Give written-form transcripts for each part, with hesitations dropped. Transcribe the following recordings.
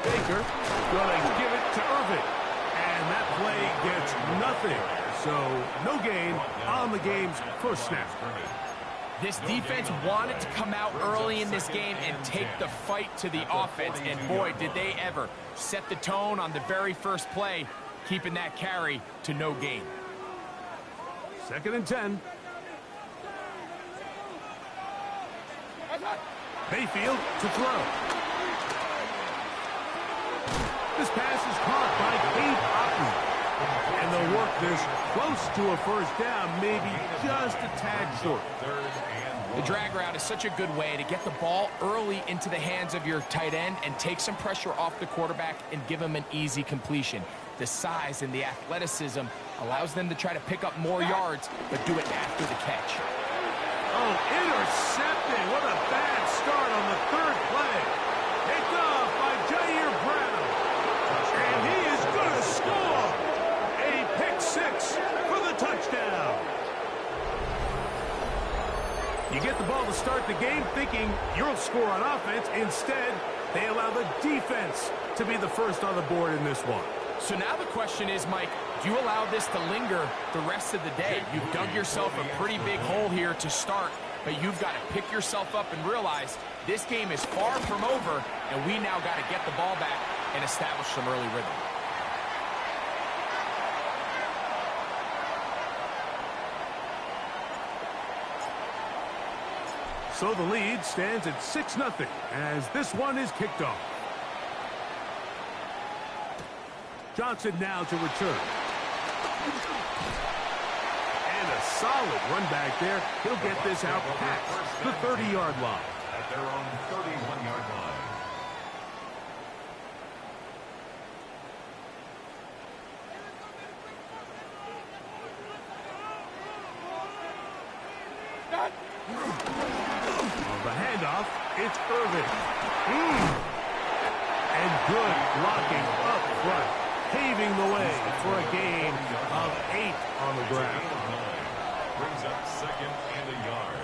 Baker gonna give it to Irving. And that play gets nothing. So no gain on the game's first snap. This defense wanted to come out early in this game and take the fight to the offense. And boy, did they ever set the tone on the very first play, keeping that carry to no gain. 2nd and 10. Mayfield to throw. This pass is caught by Cade Otton. And they'll work this close to a first down, maybe just a tad short. The drag route is such a good way to get the ball early into the hands of your tight end and take some pressure off the quarterback and give him an easy completion. The size and the athleticism allows them to try to pick up more yards, but do it after the catch. Oh, intercepted. What a bad start on the 3rd play. Picked off by Jair Brown. And he is going to score. A pick 6 for the touchdown. You get the ball to start the game thinking you'll score on offense. Instead, they allow the defense to be the first on the board in this one. So now the question is, Mike, do you allow this to linger the rest of the day? You've dug yourself a pretty big hole here to start, but you've got to pick yourself up and realize this game is far from over, and we now got to get the ball back and establish some early rhythm. So the lead stands at 6-0 as this one is kicked off. Johnson now to return. And a solid run back there. He'll get this out past the 30-yard line. At their own 31-yard line. On the handoff, it's Irving. And good blocking up front, paving the way for a gain of 8 on the ground. Brings up 2nd and a yard.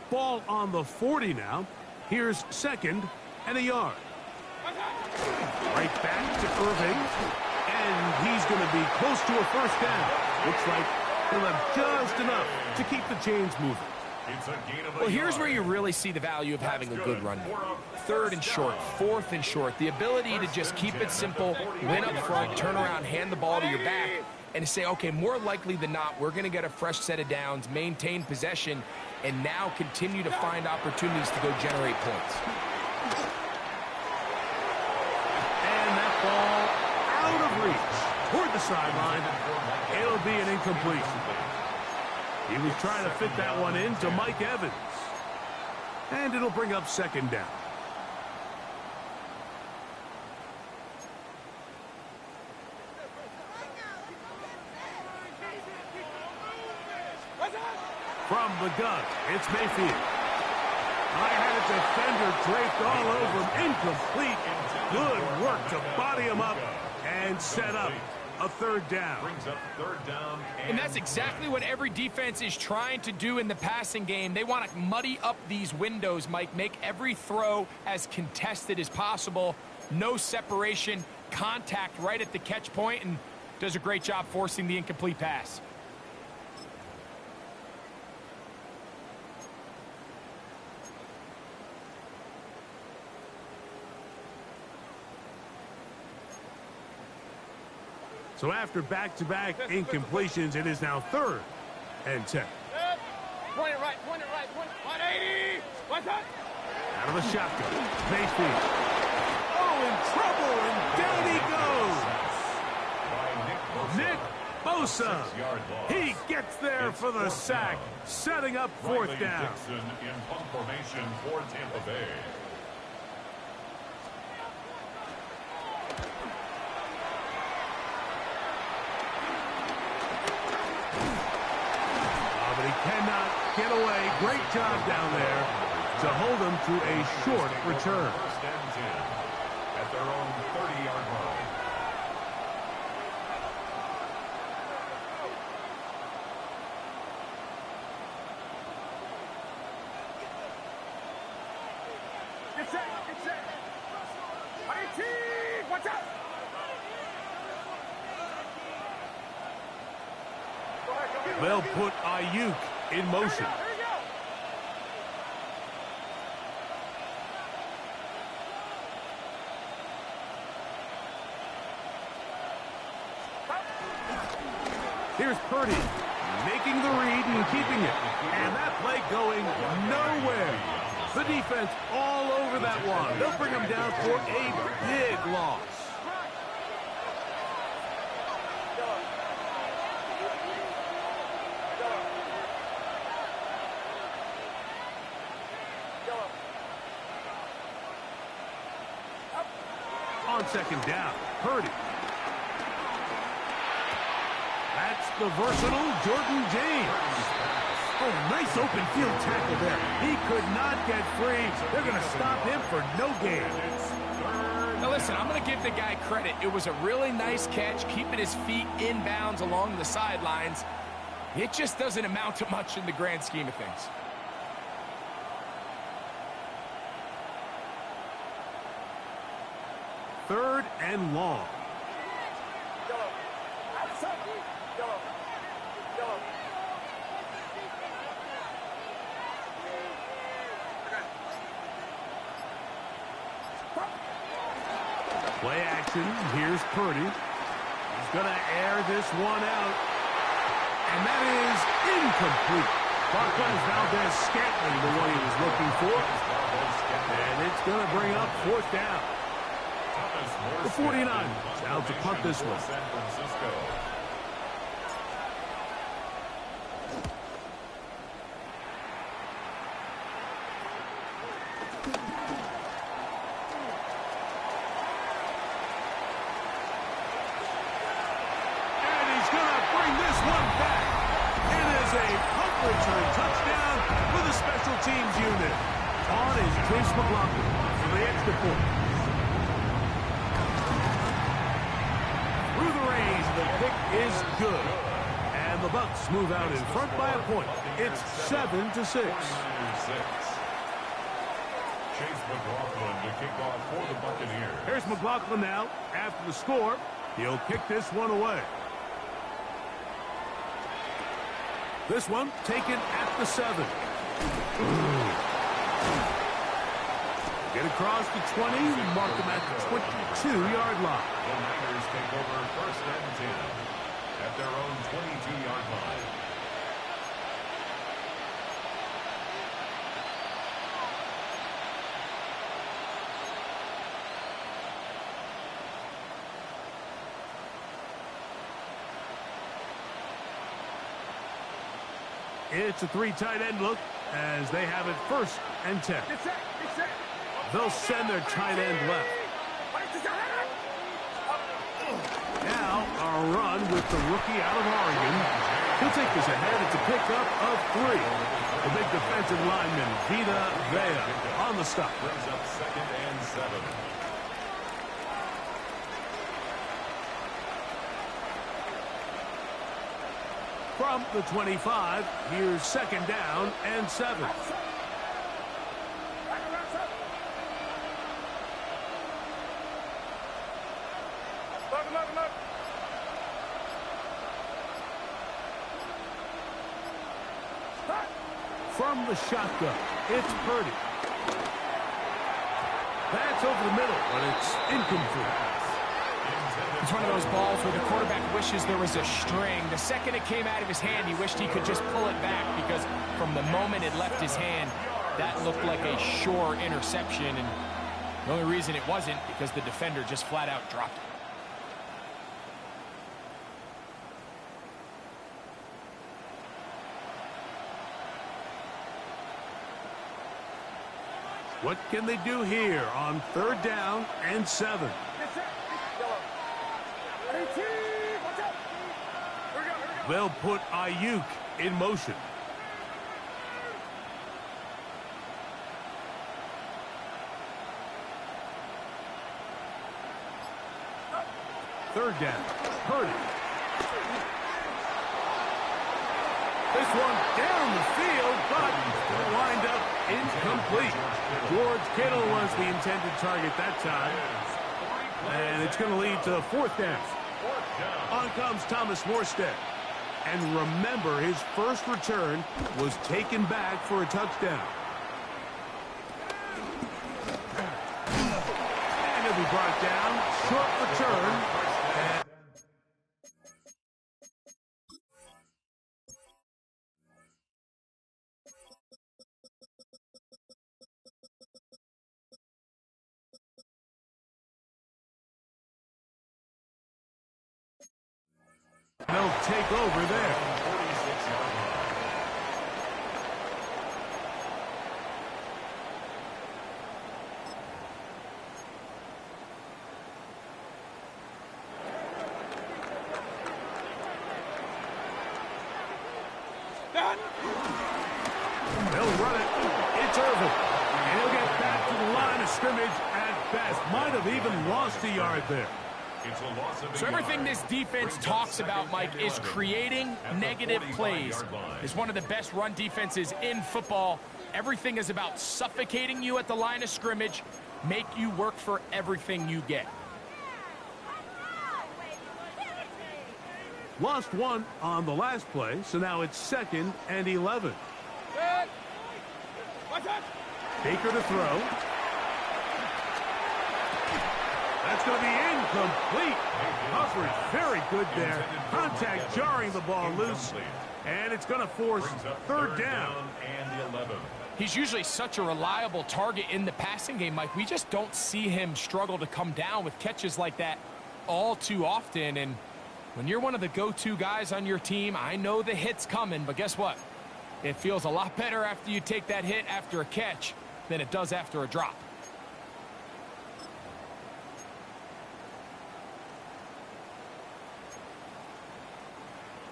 Ball on the 40 now. Here's 2nd and a yard. Right back to Irving. And he's going to be close to a first down. Looks like he'll have just enough to keep the chains moving. It's a gain of a Well, here's yard. where you really see the value of having a good run. 3rd and short, 4th and short. The ability to just keep it simple, win up front, turn around, hand the ball to your back, and say, okay, more likely than not, we're going to get a fresh set of downs, maintain possession, and now continue to find opportunities to go generate points. And that ball out of reach toward the sideline. It'll be an incompletion. He was trying to fit that one in to Mike Evans. And it'll bring up 2nd down. From the gun, it's Mayfield. I had a defender draped all over him. Incomplete. Good work to body him up and set up a 3rd down. Brings up 3rd down. And that's exactly what every defense is trying to do in the passing game. They want to muddy up these windows, Mike, make every throw as contested as possible. No separation, contact right at the catch point, and does a great job forcing the incomplete pass. So after back-to-back incompletions, it is now 3rd and 10. Point it right, point it right, point it. 180! What's that? Out of the shotgun. Mayfield. Oh, in trouble, and down he goes. Nick Bosa. He gets there for the sack, setting up 4th down. Dixon in punt formation for Tampa Bay. cannot get away. Great job down there to hold them to a short return. First and 10 at their own 30-yard line. Get set, get set. 18, watch out. They'll put Ayuk in motion. Here we go. Here's Purdy making the read and keeping it. And that play going nowhere. The defense all over that one. They'll bring him down for a big loss. On second down, Purdy. That's the versatile Jordan James. Oh, nice open field tackle there. He could not get free. They're going to stop him for no gain. Now listen, I'm going to give the guy credit. It was a really nice catch, keeping his feet in bounds along the sidelines. It just doesn't amount to much in the grand scheme of things. Third and long. Play action. Here's Purdy. He's going to air this one out. And that is incomplete. Caught Valdez-Scantling the one he was looking for. And it's going to bring up fourth down. The 49ers out to punt this one. San Francisco. And he's going to bring this one back. It is a punt return touchdown for the special teams unit. On is Chase McLaughlin for the extra point. Through the range, the pick is good. And the Bucs move out in front by a point. It's 7-6. Chase McLaughlin to kick off for the Buccaneers. Here's McLaughlin now. After the score, he'll kick this one away. This one taken at the 7. Get across the 20, mark him at the 22-yard line. The Niners take over first and 10 at their own 22-yard line. It's a 3 tight end look as they have it first and 10. Get set, get set. They'll send their tight end left. Now, a run with the rookie out of Oregon. He'll take this ahead. It's a pickup of 3. The big defensive lineman, Vita Vea, on the stop. Brings up second and 7. From the 25, here's second down and 7. From the shotgun, it's Purdy. That's over the middle, but it's incomplete. It's one of those balls where the quarterback wishes there was a string. The second it came out of his hand, he wished he could just pull it back because from the moment it left his hand, that looked like a sure interception. And the only reason it wasn't because the defender just flat out dropped it. What can they do here on third down and 7? They'll put Ayuk in motion. third down. Purdy. This one down the field, but will wind up incomplete. George Kittle was the intended target that time. And it's going to lead to fourth down. On comes Thomas Morstead. And remember, his first return was taken back for a touchdown. And he'll be brought down. Short return. And they'll take over there. They'll run it. It's Irvin. And he'll get back to the line of scrimmage at best. Might have even lost a yard there. So everything this defense talks about, Mike, is creating negative plays. It's one of the best run defenses in football. Everything is about suffocating you at the line of scrimmage, make you work for everything you get. Lost one on the last play, so now it's 2nd and 11. Baker to throw. That's going to be incomplete. Coverage very good there. Contact jarring the ball loose. And it's going to force third down. He's usually such a reliable target in the passing game, Mike. We just don't see him struggle to come down with catches like that all too often. And when you're one of the go-to guys on your team, I know the hit's coming, but guess what? It feels a lot better after you take that hit after a catch than it does after a drop.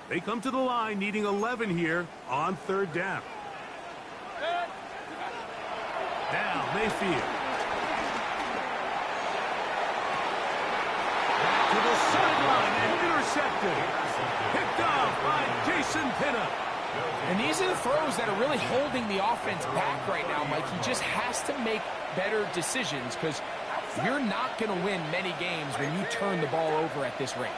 They come to the line needing 11 here on third down. Now Mayfield. Back to the sideline and intercepted. Picked off by Jason Pinnock. And these are the throws that are really holding the offense back right now, Mike. He just has to make better decisions because you're not going to win many games when you turn the ball over at this rate.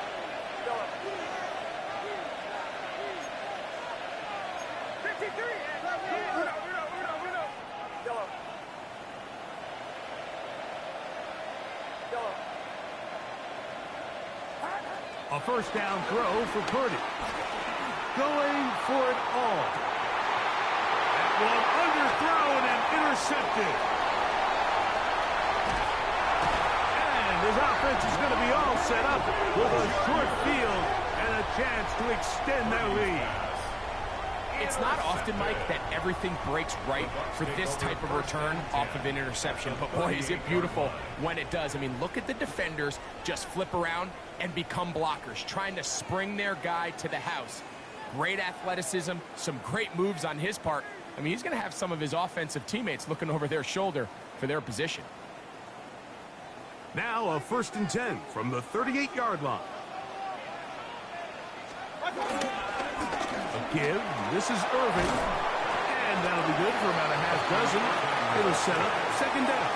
A first down throw for Purdy. Going for it all. That one underthrown and intercepted. And his offense is going to be all set up with a short field and a chance to extend their lead. It's not often, Mike, that everything breaks right for this type of return off of an interception. But, boy, is it beautiful when it does. I mean, look at the defenders just flip around and become blockers, trying to spring their guy to the house. Great athleticism, some great moves on his part. I mean, he's going to have some of his offensive teammates looking over their shoulder for their position. Now a 1st and 10 from the 38-yard line. A give. This is Irving. And that'll be good for about a half dozen. It'll set up 2nd down.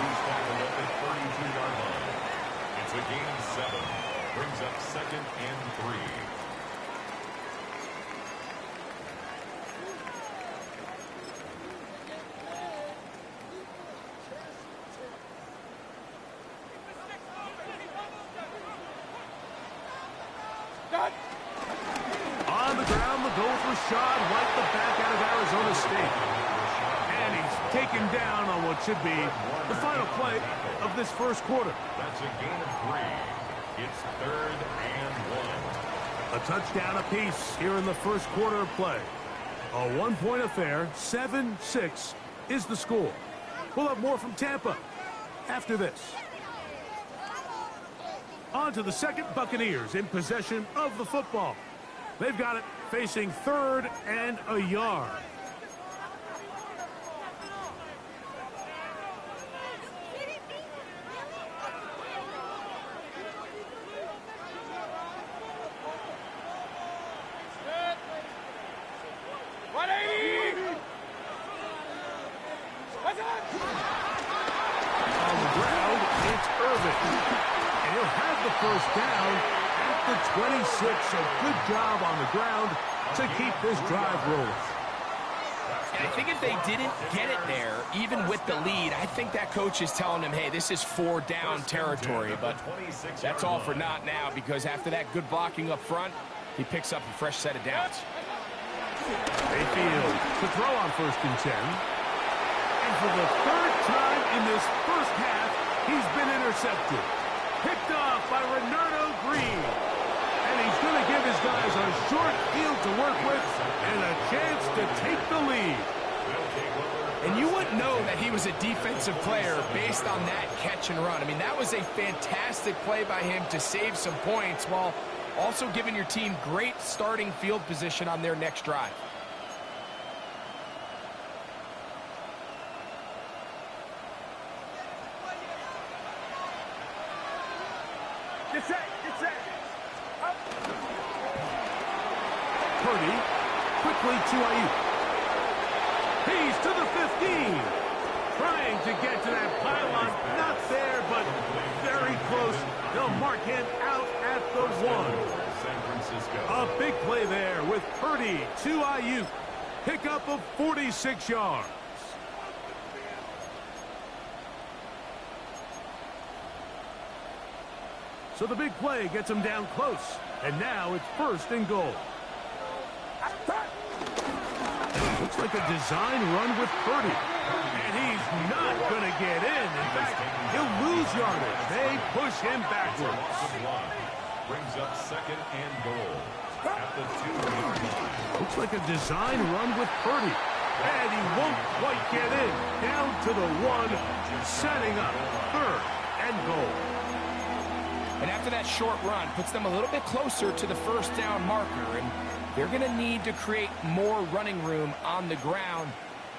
He's tackled at the 32-yard line. It's a gain of 7. Brings up 2nd and 3. On the ground, the goal for Rashad White, the back out of Arizona State. And he's taken down on what should be the final play of this first quarter. That's a gain of 3. It's 3rd and 1. A touchdown apiece here in the first quarter of play. A one-point affair, 7-6 is the score. We'll have more from Tampa after this. On to the second, Buccaneers in possession of the football. They've got it facing 3rd and a yard. first down at the 26. So good job on the ground to keep this drive rolling. And I think if they didn't get it there, even with the lead, I think that coach is telling them, hey, this is 4-down territory. But that's all for naught now, because after that good blocking up front, he picks up a fresh set of downs. Mayfield to throw on 1st and 10. And for the 3rd time in this first half, he's been intercepted. Picked off by Renardo Green. And he's going to give his guys a short field to work with and a chance to take the lead. And you wouldn't know that he was a defensive player based on that catch and run. I mean, that was a fantastic play by him to save some points while also giving your team great starting field position on their next drive. Get set, get set. Purdy quickly to Ayuk. He's to the 15. Trying to get to that pylon. Not there, but very close. They'll mark him out at the 1. A big play there with Purdy to Ayuk. Pickup of 46 yards. So the big play gets him down close. And now it's 1st and goal. Looks like a design run with Purdy. And he's not going to get in. In fact, he'll lose yardage. They push him backwards. Brings up 2nd and goal at the 2-yard line. Looks like a design run with Purdy. And he won't quite get in. Down to the 1, setting up 3rd and goal. And after that short run, puts them a little bit closer to the 1st down marker. And they're going to need to create more running room on the ground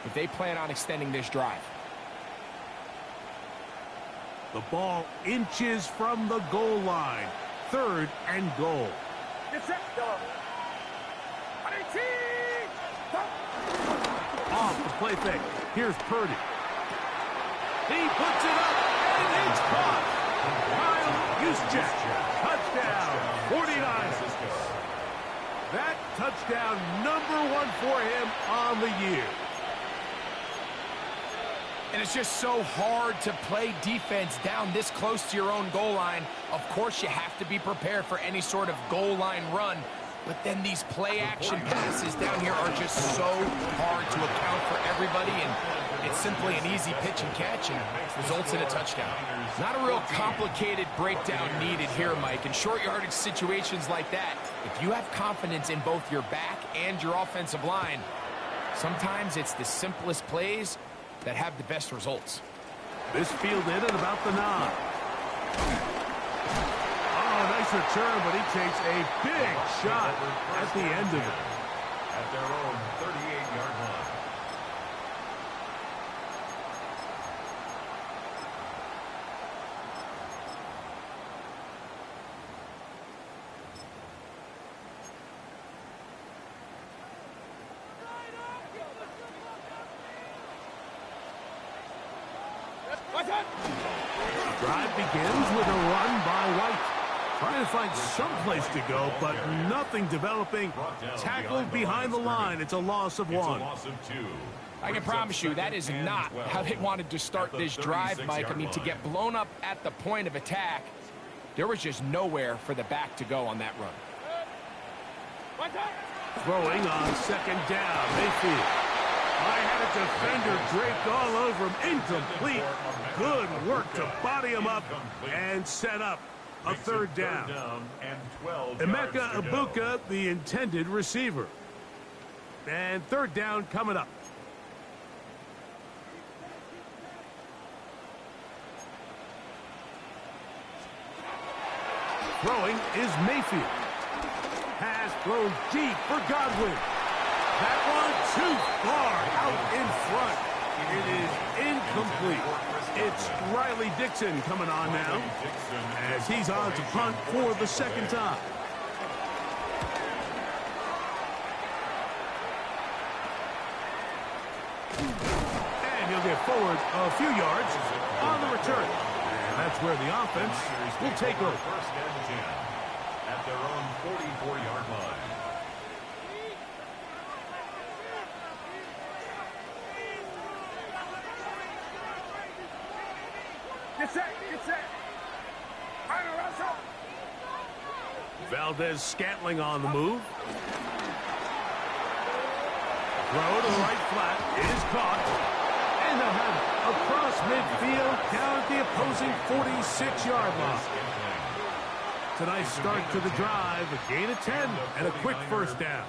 if they plan on extending this drive. The ball inches from the goal line. 3rd and goal. Get set, dog. 18. Off the play fake. Here's Purdy. He puts it up, and it's caught. Kyle Juszczyk, touchdown, 49ers. That touchdown, number 1 for him on the year. And it's just so hard to play defense down this close to your own goal line. Of course, you have to be prepared for any sort of goal line run. But then these play-action passes down here are just so hard to account for everybody. And it's simply an easy pitch and catch and results in a touchdown. Not a real complicated breakdown needed here, Mike. In short yardage situations like that, if you have confidence in both your back and your offensive line, sometimes it's the simplest plays that have the best results. This fielded at about the 9. Oh, nice return, but he takes a big shot at the end of it. At their own 38-yard line. The drive begins with a run by White. Trying to find some place to go, but nothing developing. Tackled behind the line. It's a loss of 1. I can promise you that is not how they wanted to start this drive, Mike. I mean, to get blown up at the point of attack, there was just nowhere for the back to go on that run. Throwing on 2nd down. Mayfield. I had a defender draped all over him. Incomplete. Good work to body him up and set up a 3rd down. Emeka Ibuka, the intended receiver. And 3rd down coming up. Throwing is Mayfield. Pass thrown deep for Godwin. That one too far out in front. It is incomplete. It's Riley Dixon coming on now as he's on to punt for the 2nd time. And he'll get forward a few yards on the return. That's where the offense will take over. First and 10 at their own 44-yard line. Get set, get set. Valdez-Scantling on the move. Throw to the right flat. It is caught. And they'll have it across midfield down at the opposing 46-yard line. It's a nice start to the drive. A gain of 10 and a quick first down.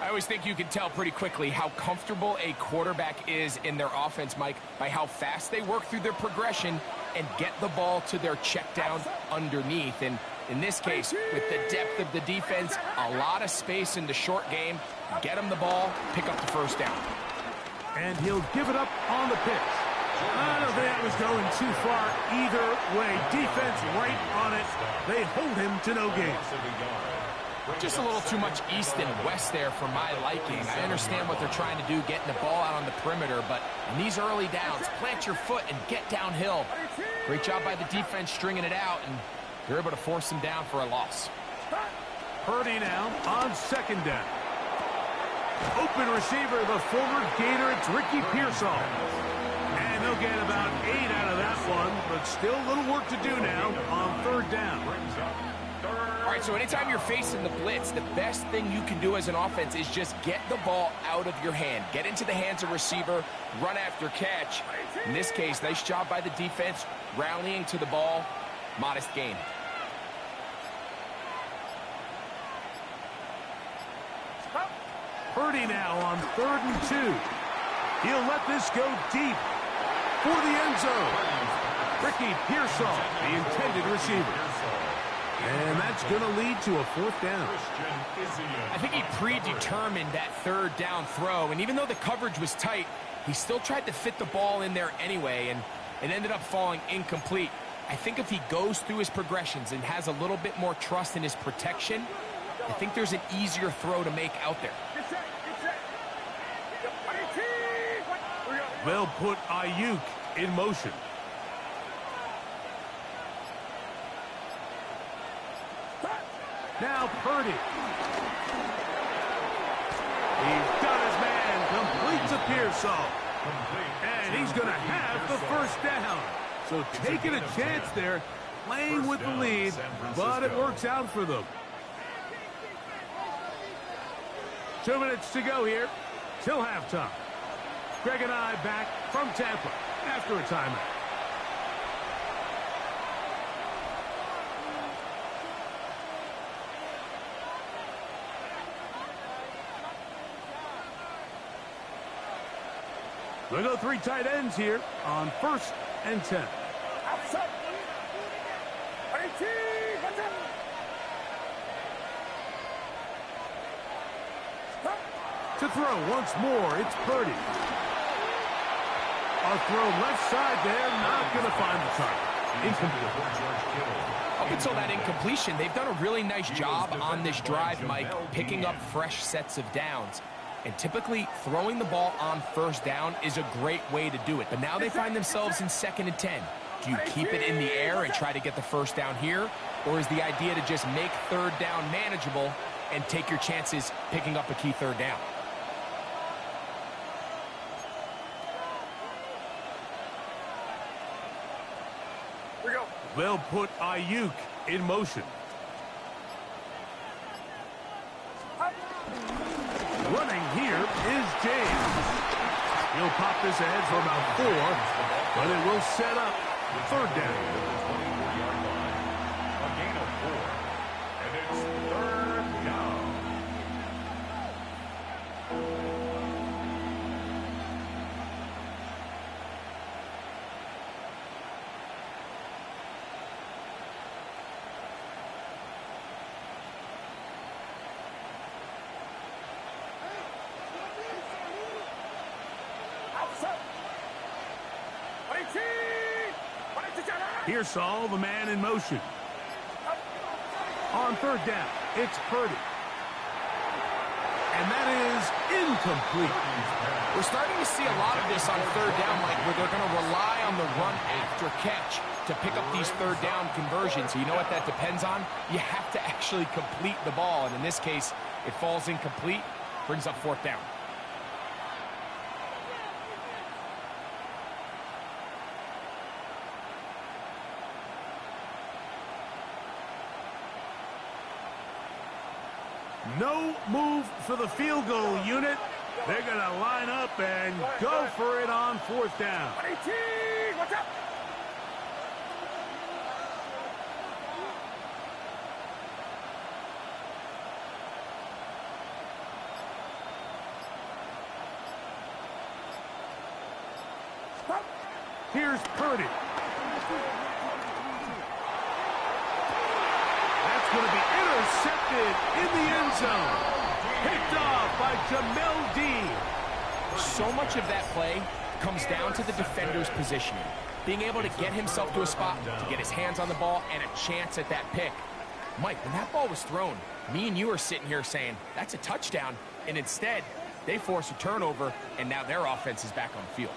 I always think you can tell pretty quickly how comfortable a quarterback is in their offense, Mike, by how fast they work through their progression and get the ball to their check down underneath. And in this case, with the depth of the defense, a lot of space in the short game, get them the ball, pick up the first down. And he'll give it up on the pitch. I don't think that was going too far either way. Defense right on it. They hold him to no gain. Just a little too much east and west there for my liking. I understand what they're trying to do, getting the ball out on the perimeter, but in these early downs, plant your foot and get downhill. Great job by the defense stringing it out, and they're able to force them down for a loss. Purdy now on second down. Open receiver, the former Gator, it's Ricky Pearsall. And they'll get about 8 out of that one, but still a little work to do now on third down. All right, so anytime you're facing the blitz, the best thing you can do as an offense is just get the ball out of your hand. Get into the hands of receiver, run after catch. In this case, nice job by the defense, rallying to the ball, modest gain. Purdy now on 3rd and 2. He'll let this go deep for the end zone. Ricky Pearsall, the intended receiver. And that's going to lead to a 4th down. I think he predetermined that 3rd down throw, and even though the coverage was tight, he still tried to fit the ball in there anyway, and it ended up falling incomplete. I think if he goes through his progressions and has a little bit more trust in his protection, I think there's an easier throw to make out there. They'll put Ayuk in motion. Now Purdy. He's done his man. Completes a Pearsall. And he's going to have the first down. So taking a chance there, playing with the lead, but it works out for them. 2 minutes to go here till halftime. Greg and I back from Tampa after a timeout. We'll go 3 tight ends here on 1st and 10. To throw once more, it's Purdy. A throw left side there, not going to find the target. Incomplete. Up until that incompletion, they've done a really nice job on this drive, Mike, picking up fresh sets of downs. And typically, throwing the ball on 1st down is a great way to do it. But now they find themselves in 2nd and 10. Do you keep it in the air and try to get the first down here? Or is the idea to just make 3rd down manageable and take your chances picking up a key 3rd down? They'll put Ayuk in motion. Running here is James. He'll pop this ahead for about 4, but it will set up 3rd down. A gain of 4, and it's 3rd down. Pearsall, the man in motion. On 3rd down, it's Purdy. And that is incomplete. We're starting to see a lot of this on third down, Mike, where they're going to rely on the run after catch to pick up these third down conversions. You know what that depends on? You have to actually complete the ball, and in this case, it falls incomplete, brings up fourth down. No move for the field goal unit. They're going to line up and go for it on fourth down. 18, what's up? Here's Purdy. That's going to be intercepted in the end zone. Picked off by Jamel Dean. So much of that play comes down to the defender's positioning. Being able to get himself to a spot, to get his hands on the ball, and a chance at that pick. Mike, when that ball was thrown, me and you are sitting here saying, that's a touchdown. And instead, they force a turnover, and now their offense is back on the field.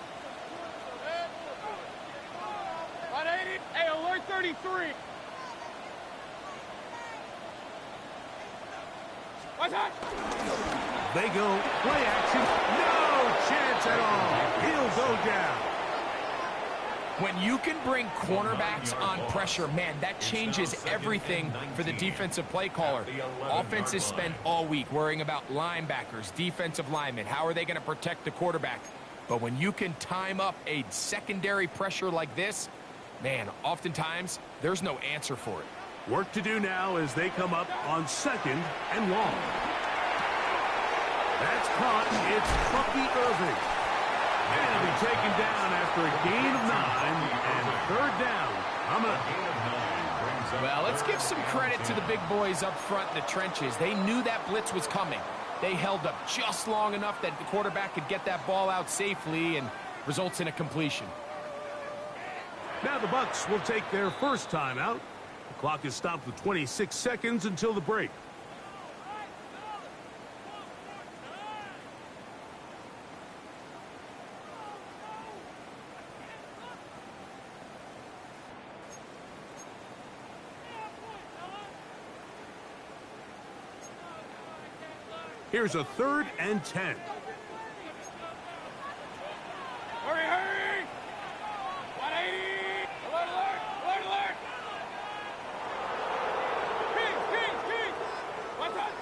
180. Hey, alert 33. What's that? They go play action. No chance at all. He'll go down. When you can bring cornerbacks on pressure, man, that changes everything for the defensive play caller. Offenses spend all week worrying about linebackers, defensive linemen. How are they going to protect the quarterback? But when you can time up a secondary pressure like this, man, oftentimes there's no answer for it. Work to do now as they come up on second and long. That's caught. It's Bucky Irving. And he'll be taken down after a gain of 9 and third down. Well, let's give some credit to the big boys up front in the trenches. They knew that blitz was coming. They held up just long enough that the quarterback could get that ball out safely and results in a completion. Now the Bucs will take their first timeout. The clock is stopped with 26 seconds until the break. Here's a 3rd and 10. Hurry, hurry! 180! Alert, alert! Alert, alert! King! What's up?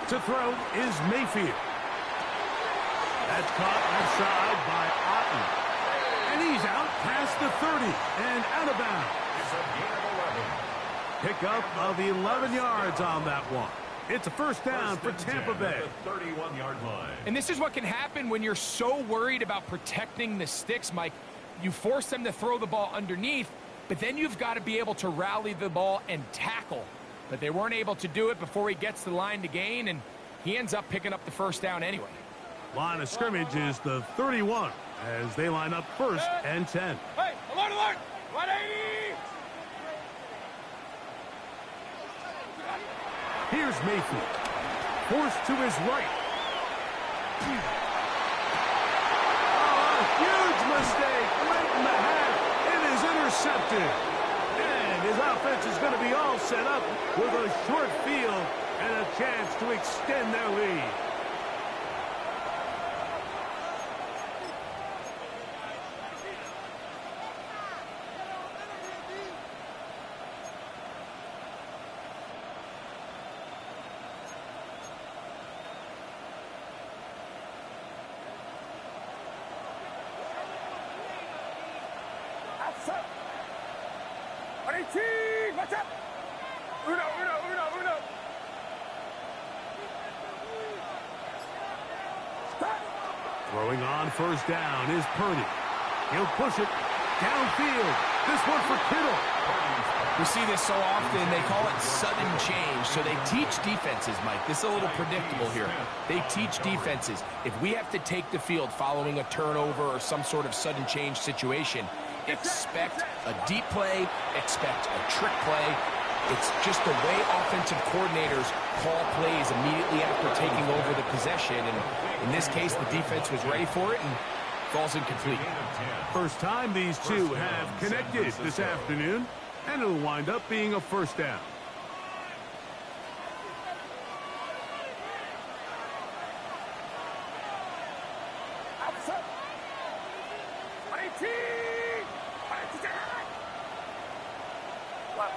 To throw is Mayfield. That's caught outside by Otten. And he's out past the 30 and out of bounds. Pickup of 11 yards on that one. It's a first down for Tampa Bay. 31-yard line. And this is what can happen when you're so worried about protecting the sticks, Mike. You force them to throw the ball underneath, but then you've got to be able to rally the ball and tackle. But they weren't able to do it before he gets the line to gain, and he ends up picking up the first down anyway. Line of scrimmage is the 31 as they line up 1st and 10. Hey, alert, alert! 180! Here's Mayfield. Forced to his right. Oh, a huge mistake. Right in the half. It is intercepted. And his offense is going to be all set up with a short field and a chance to extend their lead. What's up? Uno. Stop. Throwing on first down is Purdy. He'll push it downfield. This one for Kittle. We see this so often, they call it sudden change. So they teach defenses, Mike. This is a little predictable here. They teach defenses. If we have to take the field following a turnover or some sort of sudden change situation, expect a deep play, expect a trick play. It's just the way offensive coordinators call plays immediately after taking over the possession, and in this case, the defense was ready for it and falls incomplete. First time these two have connected this afternoon, and it'll wind up being a first down.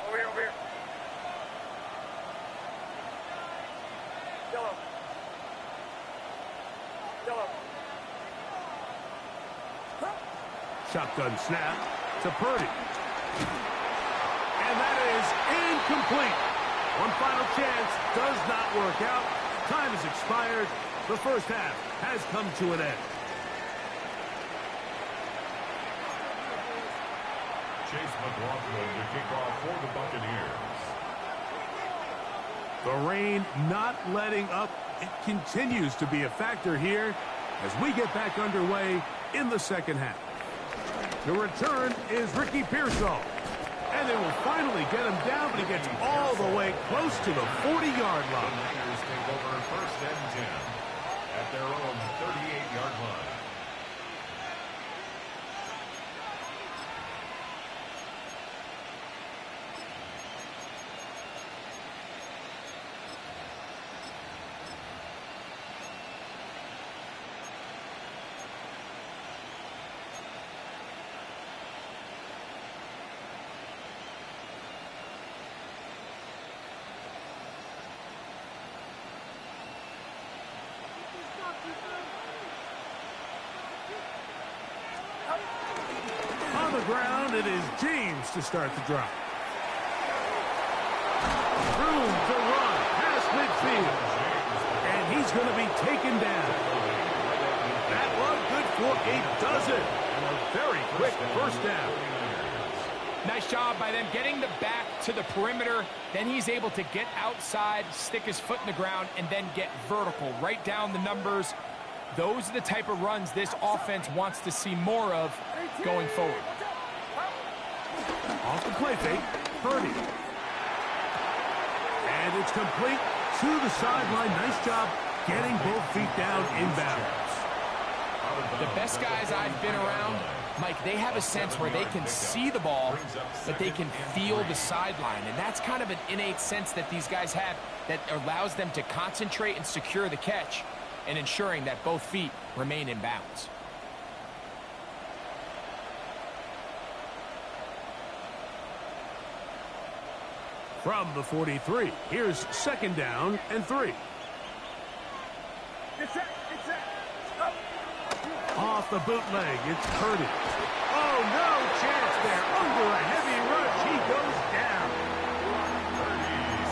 Over here. Yellow. Shotgun snap to Purdy. And that is incomplete. One final chance does not work out. Time has expired. The first half has come to an end. Chase McLaughlin to kick off for the Buccaneers. The rain not letting up. It continues to be a factor here as we get back underway in the second half. The return is Ricky Pearsall. And they will finally get him down, but he gets all the way close to the 40-yard line. The Niners take over first and 10 at their own 38-yard line. On the ground, it is James to start the drive. Room to run past midfield. And he's going to be taken down. That one good for a dozen. And a very quick first down. Nice job by them getting the back to the perimeter. Then he's able to get outside, stick his foot in the ground, and then get vertical. Write down the numbers. Those are the type of runs this offense wants to see more of going forward. Off the play fake, Purdy. And it's complete to the sideline. Nice job getting both feet down inbounds. The best guys I've been around, Mike, they have a sense where they can see the ball, but they can feel the sideline. And that's kind of an innate sense that these guys have that allows them to concentrate and secure the catch and ensuring that both feet remain in bounds. From the 43, here's second down and 3. Off the bootleg, it's Purdy. Oh, no chance there. Under a heavy rush, he goes down.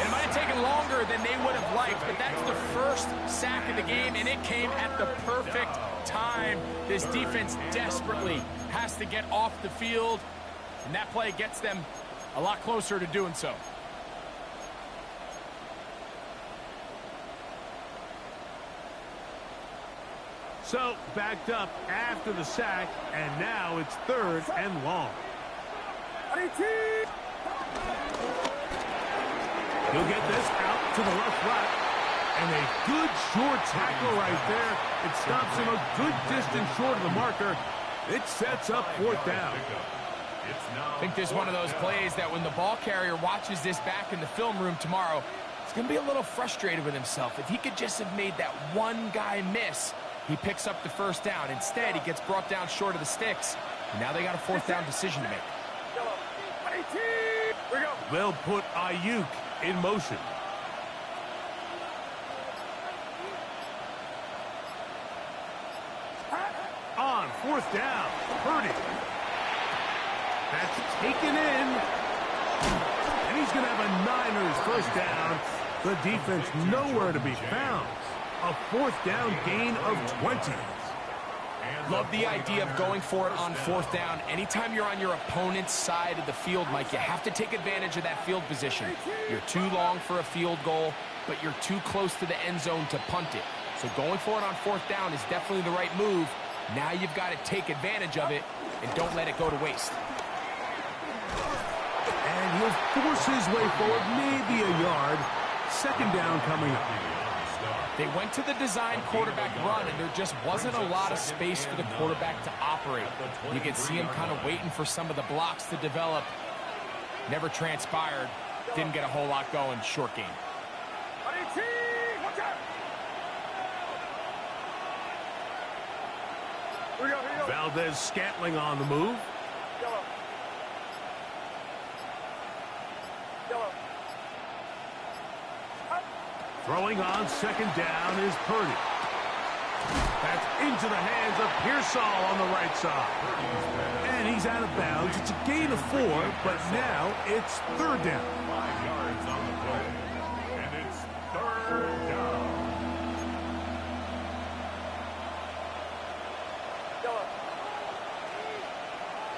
It might have taken longer than they would have liked, but that's the first sack of the game, and it came at the perfect time. This defense desperately has to get off the field, and that play gets them a lot closer to doing so. So, backed up after the sack, and now it's third and long. He'll get this out to the left flat, and a good short tackle right there. It stops him a good distance short of the marker. It sets up fourth down. I think this is one of those plays that when the ball carrier watches this back in the film room tomorrow, he's going to be a little frustrated with himself. If he could just have made that one guy miss, he picks up the first down. Instead, he gets brought down short of the sticks. And now they got a fourth down decision to make. They'll put Ayuk in motion. On fourth down, Purdy. That's taken in. And he's going to have a Niners first down. The defense nowhere to be found. A fourth down gain of 20. Love the idea of going for it on fourth down. Anytime you're on your opponent's side of the field, Mike, you have to take advantage of that field position. You're too long for a field goal, but you're too close to the end zone to punt it. So going for it on fourth down is definitely the right move. Now you've got to take advantage of it and don't let it go to waste. And he'll force his way forward, maybe a yard. Second down coming up. They went to the design quarterback run, and there just wasn't a lot of space for the quarterback to operate. You could see him kind of waiting for some of the blocks to develop. Never transpired. Didn't get a whole lot going. Short game. Valdez-Scantling on the move. Throwing on second down is Purdy. That's into the hands of Pearsall on the right side. And he's out of bounds. It's a gain of 4, but now it's third down. 5 yards on the play. And it's third down.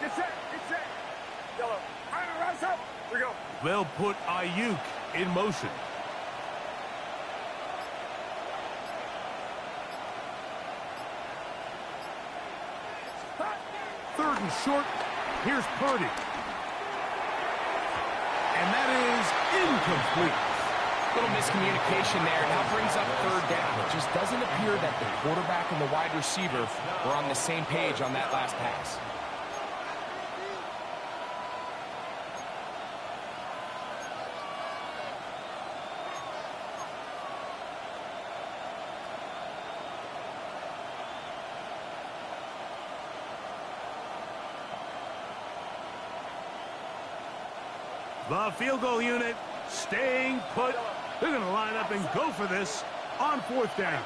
Get set. Get set. Yellow. Rise up. Here we go. They'll put Ayuk in motion. Third and short. Here's Purdy. And that is incomplete. Little miscommunication there. Now brings up third down. It just doesn't appear that the quarterback and the wide receiver were on the same page on that last pass. The field goal unit staying put. They're going to line up and go for this on fourth down.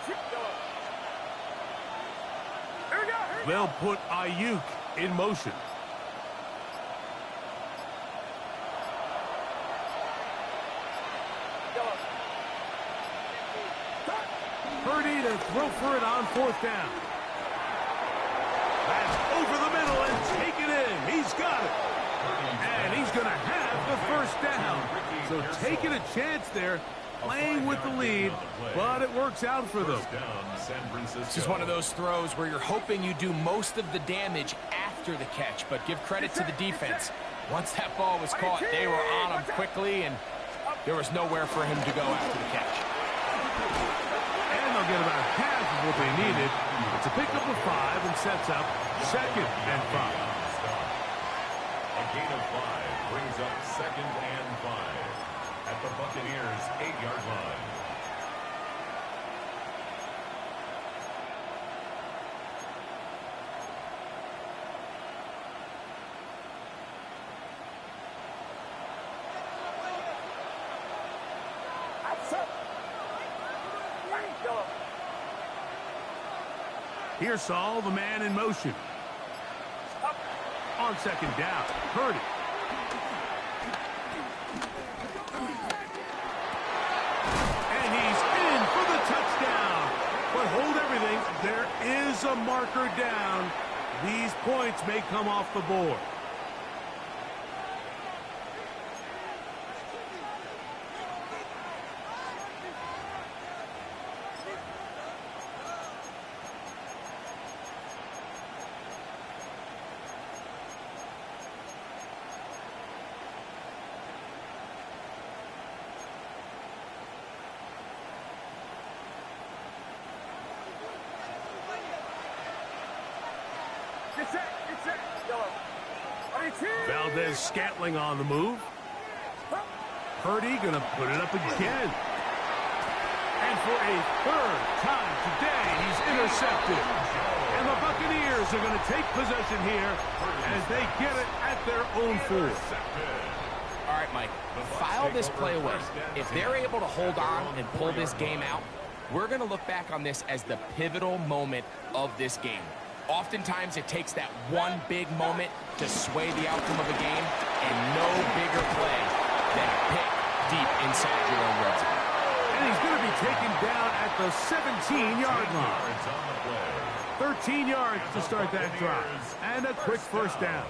They'll put Ayuk in motion. Purdy to throw for it on fourth down. That's over the middle and take it in. He's got it. And he's going to have the first down. So taking a chance there, playing with the lead, but it works out for them. This is one of those throws where you're hoping you do most of the damage after the catch, but give credit to the defense. Once that ball was caught, they were on him quickly, and there was nowhere for him to go after the catch. And they'll get about half of what they needed. It's a pickup of 5 and sets up second and 5. A gain of 5 brings up second and 5 at the Buccaneers' 8-yard line. Pearsall, the man in motion. On second down, Purdy. And he's in for the touchdown. But hold everything, there is a marker down. These points may come off the board. Valdez-Scantling on the move. Purdy gonna put it up again. And for a third time today, he's intercepted. And the Buccaneers are gonna take possession here as they get it at their own 4. All right, Mike, file this play away. If they're able to hold on and pull this game out, we're gonna look back on this as the pivotal moment of this game. Oftentimes, it takes that one big moment to sway the outcome of a game, and no bigger play than a pick deep inside your own red zone. And he's going to be taken down at the 17-yard line. 13 yards to start that drive, and a quick first down.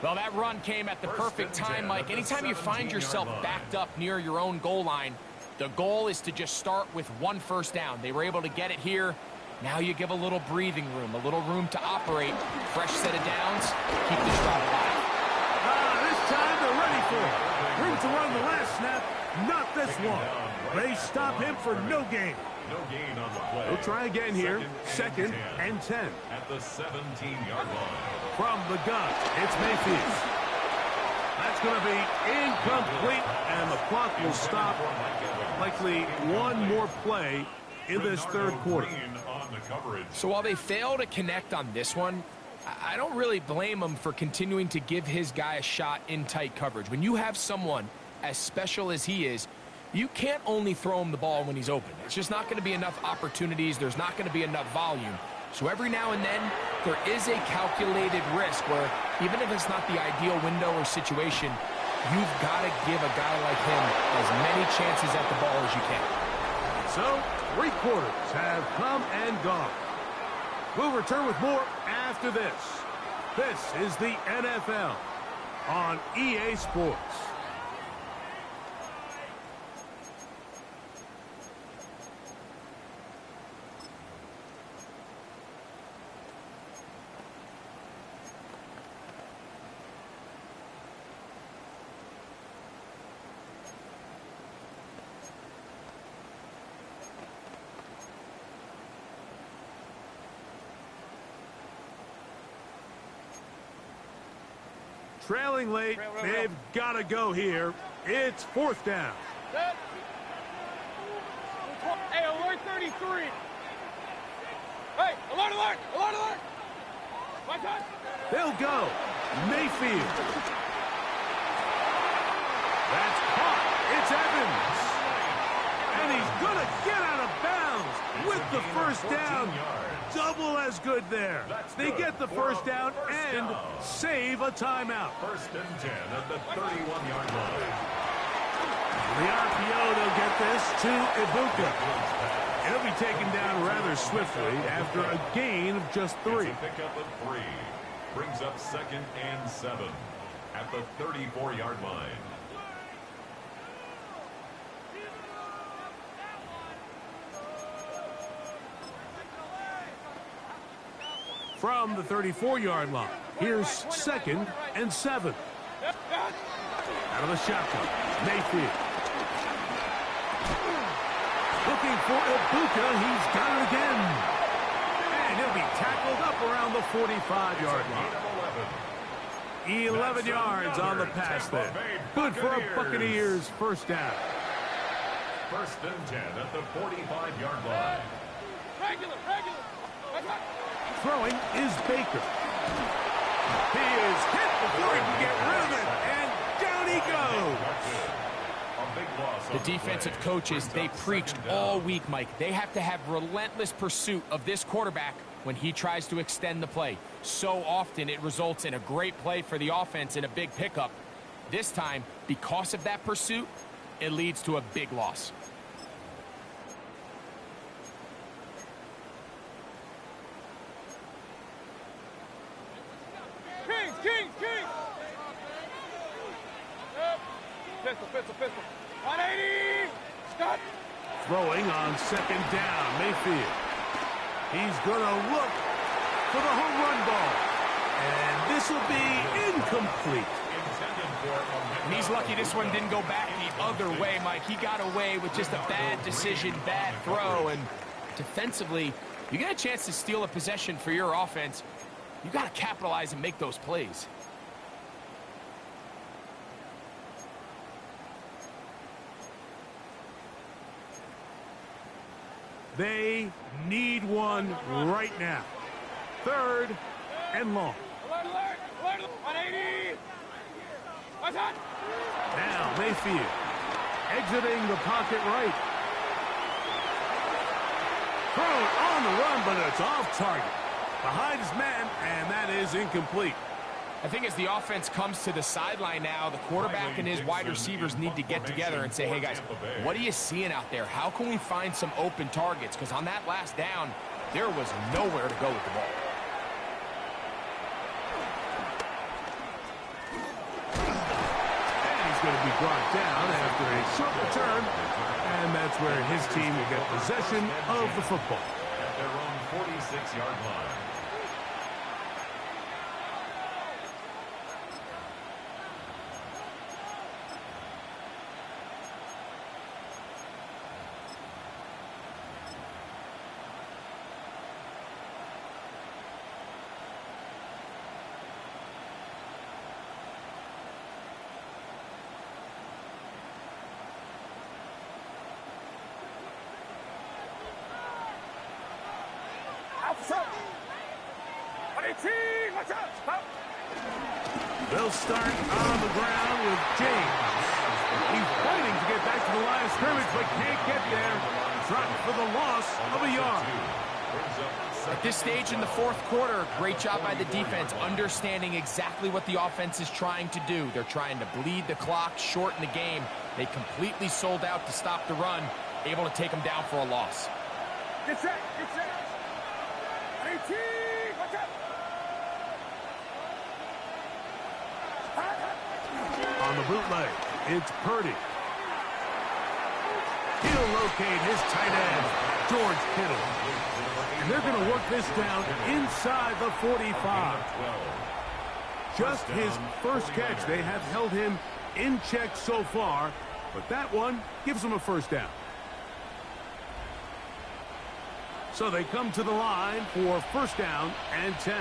Well, that run came at the perfect time, Mike. Anytime you find yourself backed up near your own goal line, the goal is to just start with one first down. They were able to get it here. Now you give a little breathing room, a little room to operate. Fresh set of downs, keep this drive alive. This time they're ready for it. Room to run the last snap, not this one. They stop him for no gain. No gain on the play. He'll try again here. Second and 10. At the 17-yard line. From the gun, it's Mayfield. That's going to be incomplete, and the clock will stop. Likely one more play in this third quarter. So while they fail to connect on this one, I don't really blame him for continuing to give his guy a shot in tight coverage. When you have someone as special as he is, you can't only throw him the ball when he's open. It's just not going to be enough opportunities. There's not going to be enough volume. So every now and then, there is a calculated risk where even if it's not the ideal window or situation, you've got to give a guy like him as many chances at the ball as you can. So, 3 quarters have come and gone. We'll return with more after this. This is the NFL on EA Sports. Trailing late, they've got to go here. It's 4th down. Hey, alert 33. Hey, alert, alert, alert, alert. My time. They'll go. Mayfield. That's caught. It's Evans. And he's going to get out of bounds with the first down. Double as good there. They get the first down and save a timeout. 1st and 10 at the 31-yard line. The RPO, they'll get this to Ibuka. He'll be taken down rather swiftly after a gain of just 3. It's a pickup of 3. Brings up 2nd and 7 at the 34-yard line. From the 34-yard line, here's 2nd and 7. Out of the shotgun, Mayfield. Looking for Ibuka, he's got it again. And he'll be tackled up around the 45-yard line. 11 yards on the pass there. Good for a Buccaneers first down. 1st and 10 at the 45-yard line. Regular. Throwing is Baker. He is hit before he can get rid of it, and down he goes. The defensive coaches, they preached all week, Mike. They have to have relentless pursuit of this quarterback when he tries to extend the play. So often it results in a great play for the offense and a big pickup. This time, because of that pursuit, it leads to a big loss. King. Pistol. 180. Stop. Throwing on 2nd down, Mayfield. He's going to look for the home run ball. And this will be incomplete. And he's lucky this one didn't go back the other way, Mike. He got away with just a bad decision, bad throw. And defensively, you get a chance to steal a possession for your offense. You got to capitalize and make those plays. They need one right now. 3rd and long. Alert. 180. My time. Now Mayfield exiting the pocket right. Thrown on the run, but it's off target. Behind his man, and that is incomplete. I think as the offense comes to the sideline now, the quarterback and his wide receivers need to get together and say, hey, guys, what are you seeing out there? How can we find some open targets? Because on that last down, there was nowhere to go with the ball. And he's going to be brought down after a short return, and that's where his team will get possession of the football. At their own 46-yard line. They'll start on the ground with James. He's fighting to get back to the line of scrimmage, but can't get there. Dropped for the loss of a yard. At this stage in the fourth quarter, great job by the defense, understanding exactly what the offense is trying to do. They're trying to bleed the clock, shorten the game. They completely sold out to stop the run, able to take them down for a loss. Get set, get set. 18, watch out. On the bootleg, it's Purdy. He'll locate his tight end, George Kittle. And they're going to work this down inside the 45. Just his first catch. They have held him in check so far, but that one gives him a first down. So they come to the line for first down and 10.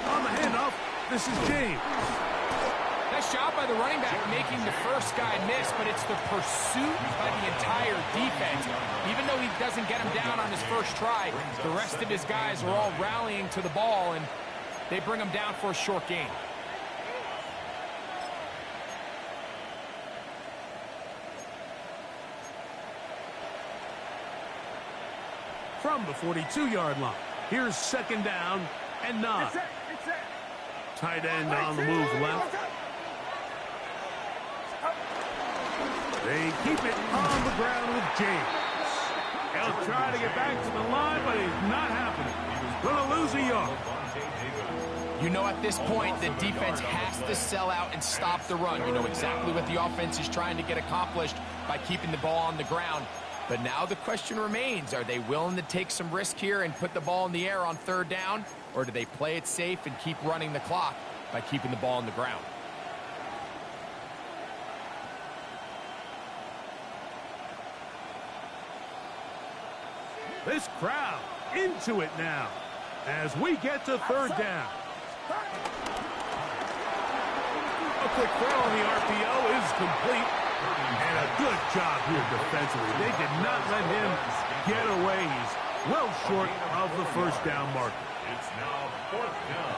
On the handoff, this is James. Nice job by the running back making the first guy miss, but it's the pursuit by the entire defense. Even though he doesn't get him down on his first try, the rest of his guys are all rallying to the ball, and they bring him down for a short gain. From the 42-yard line, here's second down and 9. Tight end on the move left. They keep it on the ground with James. He'll try to get back to the line, but he's not happening. Going to lose a yard. You know, at this point, the defense has to sell out and stop the run. You know exactly what the offense is trying to get accomplished by keeping the ball on the ground. But now the question remains, are they willing to take some risk here and put the ball in the air on third down? Or do they play it safe and keep running the clock by keeping the ball on the ground? This crowd into it now as we get to third down. A quick throw on the RPO is complete. And a good job here defensively. They did not let him get away. He's well short of the first down marker. It's now fourth down.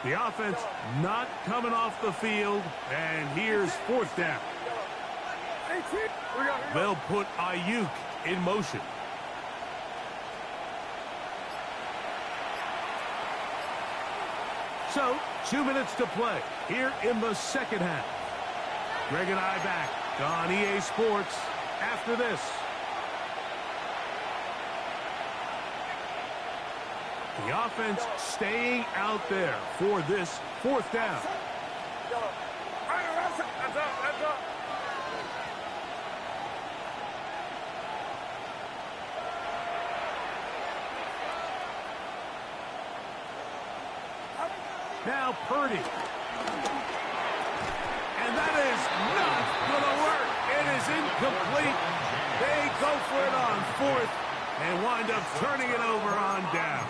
The offense not coming off the field, and here's fourth down. They'll put Ayuk in motion. So, 2 minutes to play here in the second half. Greg and I back on EA Sports after this. The offense staying out there for this fourth down. Now Purdy. And that is not going to work. It is incomplete. They go for it on fourth and wind up turning it over on down.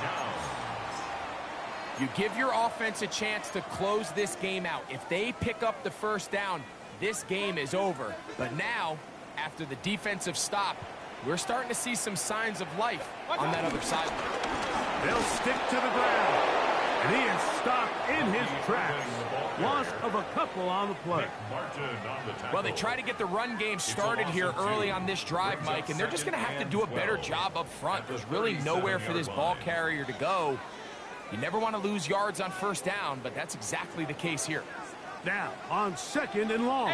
You give your offense a chance to close this game out. If they pick up the first down, this game is over. But now, after the defensive stop, we're starting to see some signs of life on that other side. They'll stick to the ground. And he is stopped in his tracks. Loss of a couple on the play. Well, they try to get the run game started here early on this drive, Mike, and they're just going to have to do a better job up front. There's really nowhere for this ball carrier to go. You never want to lose yards on first down, but that's exactly the case here. Now, on second and long.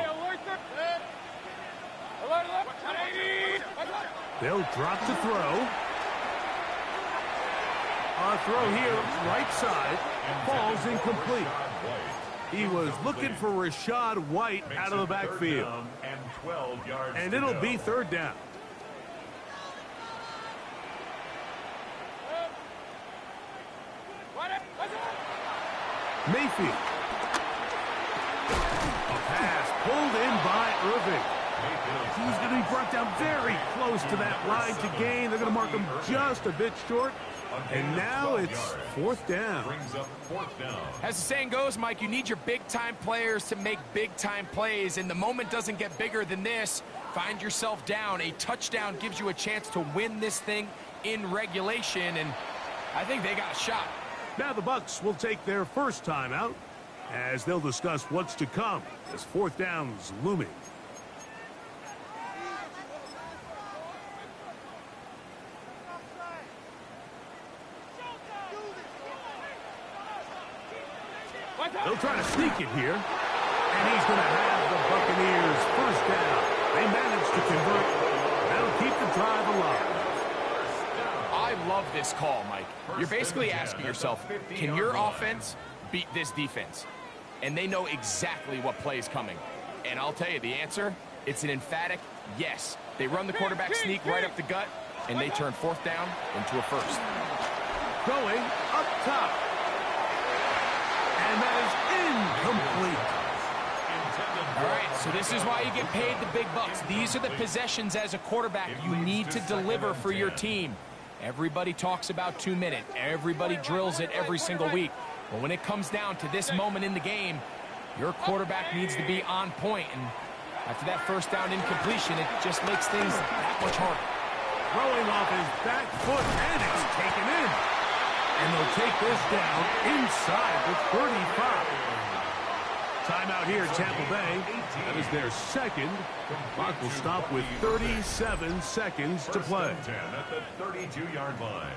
They'll drop to throw. A throw here, right side, falls incomplete. He was looking for Rashad White out of the backfield. And it'll be third down. Mayfield. A pass pulled in by Irving. He's going to be brought down very close to that line to gain. They're going to mark him just a bit short. And now it's fourth down. As the saying goes, Mike, you need your big-time players to make big-time plays, and the moment doesn't get bigger than this. Find yourself down. A touchdown gives you a chance to win this thing in regulation, and I think they got a shot. Now the Bucs will take their first timeout as they'll discuss what's to come as fourth down's looming. They'll try to sneak it here, and he's going to have the Buccaneers first down. They managed to convert. That'll keep the drive alive. I love this call, Mike. You're basically asking yourself, can your offense beat this defense? And they know exactly what play is coming. And I'll tell you the answer, it's an emphatic yes. They run the quarterback sneak right up the gut, and they turn fourth down into a first. Going up top. And that is incomplete. All right, so this is why you get paid the big bucks. These are the possessions as a quarterback you need to deliver for your team. Everybody talks about 2 minute. Everybody drills it every single week. But when it comes down to this moment in the game, your quarterback needs to be on point. And after that first down incompletion, it just makes things that much harder. Throwing off his back foot, and it's taken in. And they'll take this down inside the 35. Timeout here, Tampa Bay. That is their second. Clock will stop with 37 seconds to play. At the 32-yard line.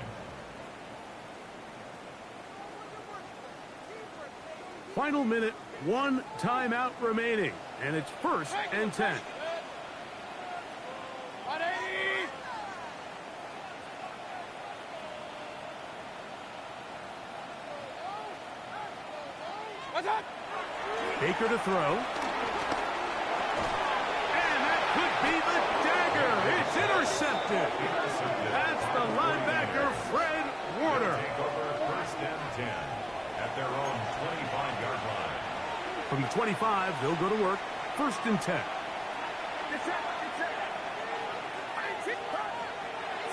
Final minute, 1 timeout remaining. And it's first and 10. Baker to throw. And that could be the dagger. It's intercepted. That's the linebacker, Fred Warner. Take over first and 10 at their own 25-yard line. From the 25, they'll go to work. First and 10.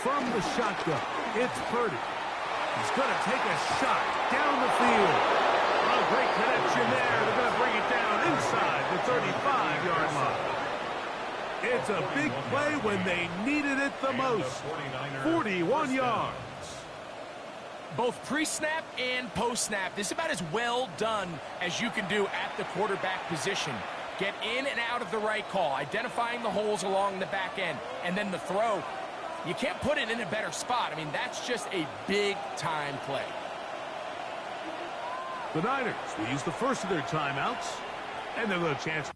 From the shotgun, it's Purdy. He's going to take a shot down the field. A great connection there. They're going to bring it down inside the 35-yard line. It's a big play when they needed it the most. 41 yards. Both pre-snap and post-snap, this is about as well done as you can do at the quarterback position. Get in and out of the right call, identifying the holes along the back end, and then the throw. You can't put it in a better spot. I mean, that's just a big-time play. The Niners will use the first of their timeouts, and they'll have a chance.